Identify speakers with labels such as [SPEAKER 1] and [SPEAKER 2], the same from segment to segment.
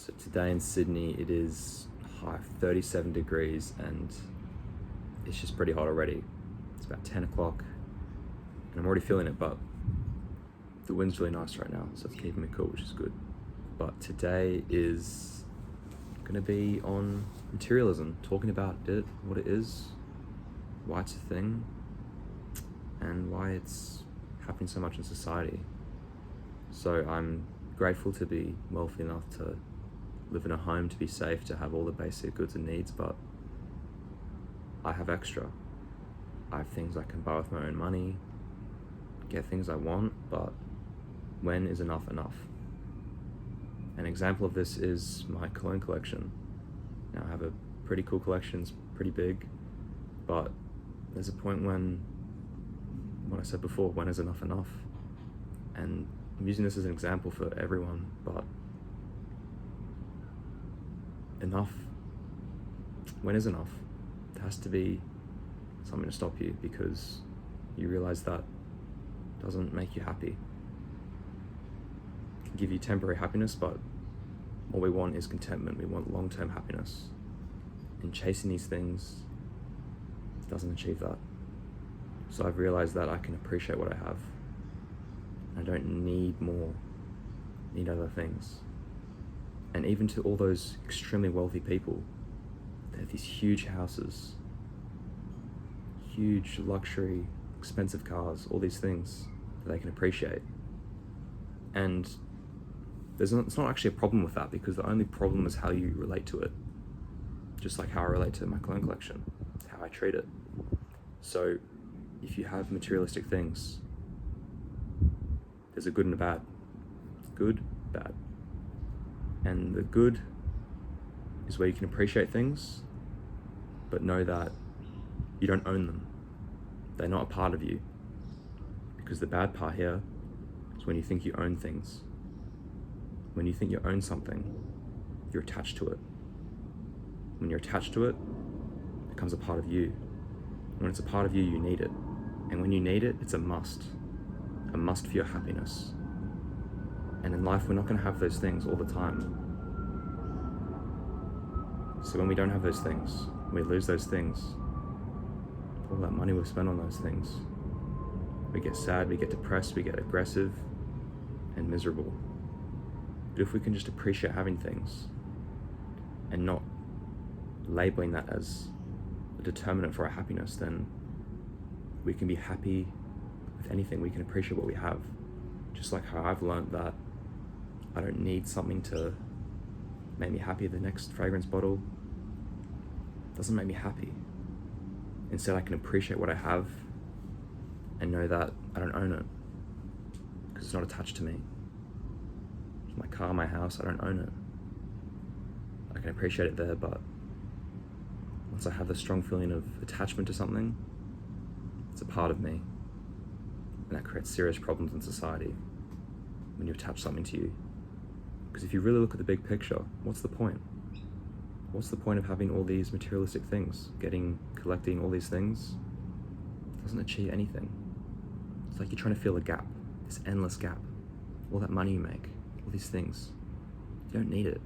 [SPEAKER 1] So today in Sydney it is high of 37 degrees and it's just pretty hot already. It's about 10 o'clock and I'm already feeling it, but the wind's really nice right now, so it's keeping me cool, which is good. But today is gonna be on materialism, talking about it, what it is, why it's a thing, and why it's happening so much in society. So I'm grateful to be wealthy enough to live in a home, to be safe, to have all the basic goods and needs, but I have extra. I have things I can buy with my own money, get things I want, but when is enough enough? An example of this is my cologne collection. Now I have a pretty cool collection, it's pretty big, but there's a point when, what I said before, when is enough enough? And I'm using this as an example for everyone, but enough, when is enough? There has to be something to stop you, because you realize that doesn't make you happy. It can give you temporary happiness, but what we want is contentment. We want long-term happiness, and chasing these things doesn't achieve that. So I've realized that I can appreciate what I have. I don't need more, need other things. And even to all those extremely wealthy people, they have these huge houses, huge luxury, expensive cars, all these things that they can appreciate. And it's not actually a problem with that, because the only problem is how you relate to it. Just like how I relate to my cologne collection, it's how I treat it. So if you have materialistic things, there's a good and a bad. Good, bad. And the good is where you can appreciate things, but know that you don't own them. They're not a part of you. Because the bad part here is when you think you own things. When you think you own something, you're attached to it. When you're attached to it, it becomes a part of you. When it's a part of you, you need it. And when you need it, it's a must for your happiness. And in life, we're not going to have those things all the time. So when we don't have those things, we lose those things, all that money we've spent on those things, we get sad, we get depressed, we get aggressive and miserable. But if we can just appreciate having things and not labeling that as a determinant for our happiness, then we can be happy with anything. We can appreciate what we have. Just like how I've learned that I don't need something to make me happy. The next fragrance bottle doesn't make me happy. Instead, I can appreciate what I have and know that I don't own it, because it's not attached to me. My car, my house, I don't own it. I can appreciate it there, but once I have the strong feeling of attachment to something, it's a part of me. And that creates serious problems in society when you attach something to you. Because if you really look at the big picture, what's the point? What's the point of having all these materialistic things? Collecting all these things doesn't achieve anything. It's like you're trying to fill a gap, this endless gap. All that money you make, all these things, you don't need it.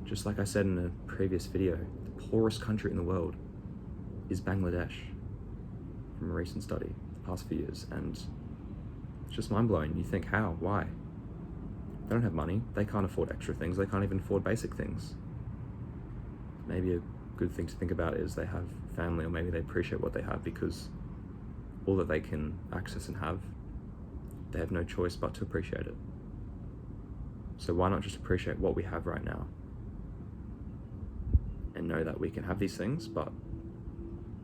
[SPEAKER 1] Just like I said in a previous video, the poorest country in the world is Bangladesh, from a recent study the past few years, and it's just mind-blowing. You think, how? Why? They don't have money, they can't afford extra things, they can't even afford basic things. Maybe a good thing to think about is they have family, or maybe they appreciate what they have because all that they can access and have, they have no choice but to appreciate it. So why not just appreciate what we have right now and know that we can have these things, but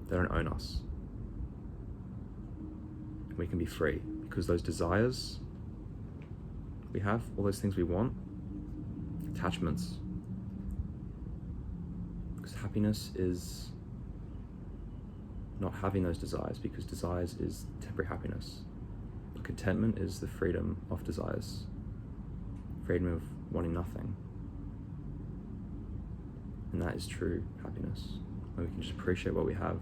[SPEAKER 1] they don't own us. We can be free, because those desires we have, all those things we want, attachments. Because happiness is not having those desires, because desires is temporary happiness. But contentment is the freedom of desires, freedom of wanting nothing. And that is true happiness, when we can just appreciate what we have.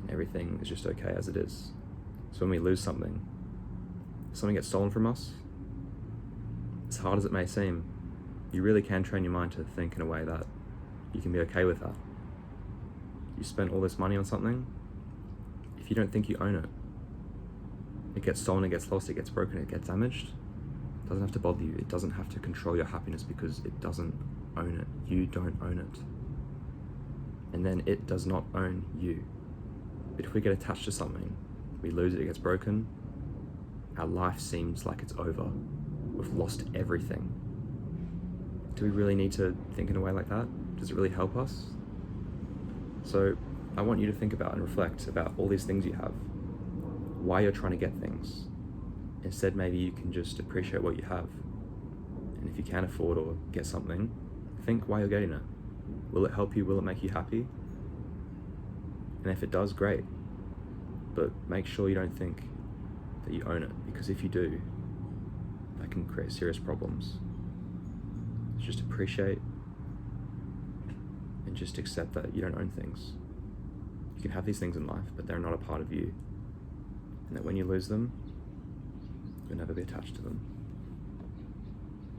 [SPEAKER 1] And everything is just okay as it is. So when we lose something, something gets stolen from us, as hard as it may seem, you really can train your mind to think in a way that you can be okay with that. You spent all this money on something, if you don't think you own it, it gets stolen, it gets lost, it gets broken, it gets damaged, it doesn't have to bother you. It doesn't have to control your happiness because it doesn't own it. You don't own it. And then it does not own you. But if we get attached to something, we lose it, it gets broken, our life seems like it's over. We've lost everything. Do we really need to think in a way like that? Does it really help us? So I want you to think about and reflect about all these things you have, why you're trying to get things. Instead, maybe you can just appreciate what you have. And if you can't afford or get something, think why you're getting it. Will it help you? Will it make you happy? And if it does, great. But make sure you don't think that you own it, because if you do, that can create serious problems. Just appreciate and just accept that you don't own things. You can have these things in life, but they're not a part of you. And that when you lose them, you'll never be attached to them.